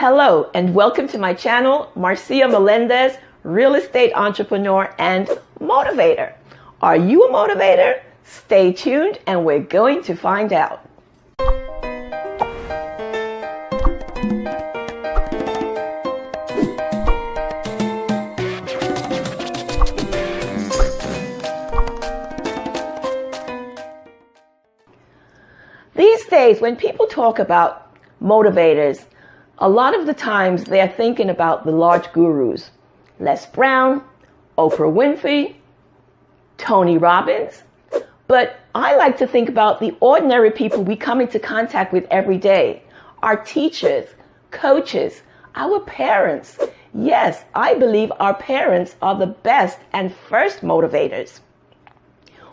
Hello and welcome to my channel, Marcia Melendez, real estate entrepreneur and motivator. Are you a motivator? Stay tuned and we're going to find out. These days, when people talk about motivators, a lot of the times they're thinking about the large gurus, Les Brown, Oprah Winfrey, Tony Robbins. But I like to think about the ordinary people we come into contact with every day, our teachers, coaches, our parents. Yes, I believe our parents are the best and first motivators.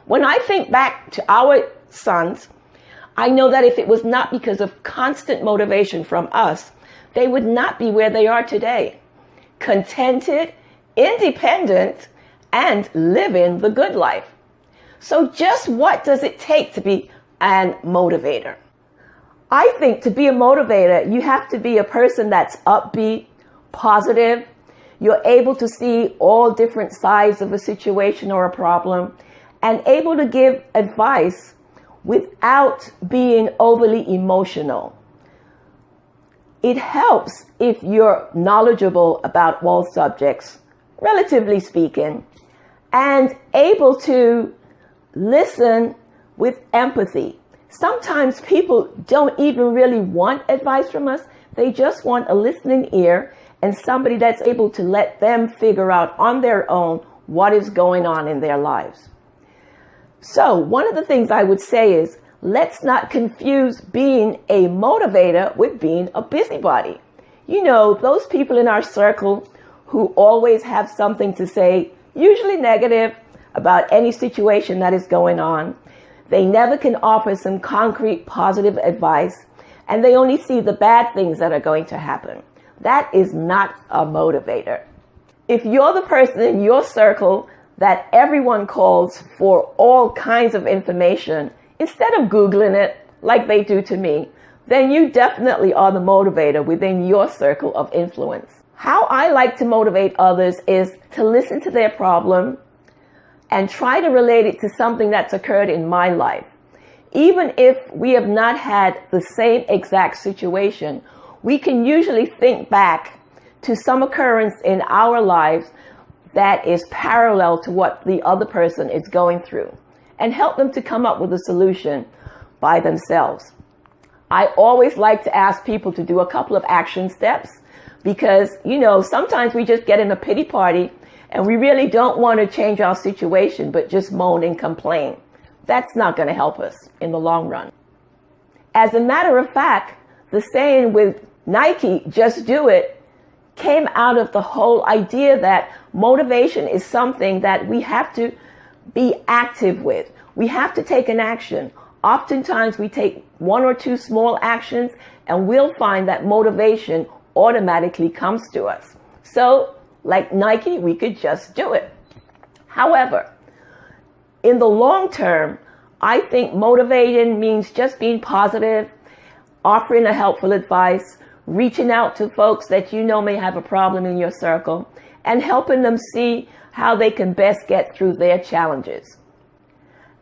When I think back to our sons, I know that if it was not because of constant motivation from us, they would not be where they are today. Contented, independent, and living the good life. So just what does it take to be an motivator? I think to be a motivator, you have to be a person that's upbeat, positive. You're able to see all different sides of a situation or a problem and able to give advice without being overly emotional. It helps if you're knowledgeable about all subjects, relatively speaking, and able to listen with empathy. Sometimes people don't even really want advice from us. They just want a listening ear and somebody that's able to let them figure out on their own what is going on in their lives. So one of the things I would say is, let's not confuse being a motivator with being a busybody. You know, those people in our circle who always have something to say, usually negative, about any situation that is going on. They never can offer some concrete positive advice, and they only see the bad things that are going to happen. That is not a motivator. If you're the person in your circle that everyone calls for all kinds of information, instead of Googling it like they do to me, then you definitely are the motivator within your circle of influence. How I like to motivate others is to listen to their problem and try to relate it to something that's occurred in my life. Even if we have not had the same exact situation, we can usually think back to some occurrence in our lives that is parallel to what the other person is going through, and help them to come up with a solution by themselves. I always like to ask people to do a couple of action steps because, you know, sometimes we just get in a pity party and we really don't want to change our situation, but just moan and complain. That's not going to help us in the long run. As a matter of fact, the saying with Nike, just do it, came out of the whole idea that motivation is something that we have to be active with. We have to take an action. Oftentimes we take one or two small actions and we'll find that motivation automatically comes to us. So like Nike, we could just do it. However, in the long term, I think motivating means just being positive, offering a helpful advice, reaching out to folks that you know may have a problem in your circle, and helping them see how they can best get through their challenges.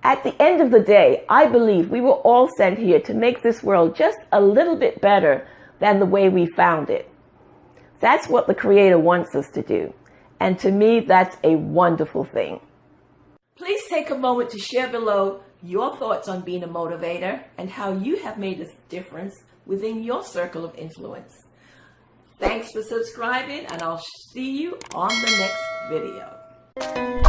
At the end of the day, I believe we were all sent here to make this world just a little bit better than the way we found it. That's what the Creator wants us to do. And to me, that's a wonderful thing. Please take a moment to share below your thoughts on being a motivator and how you have made a difference within your circle of influence. Thanks for subscribing, and I'll see you on the next video.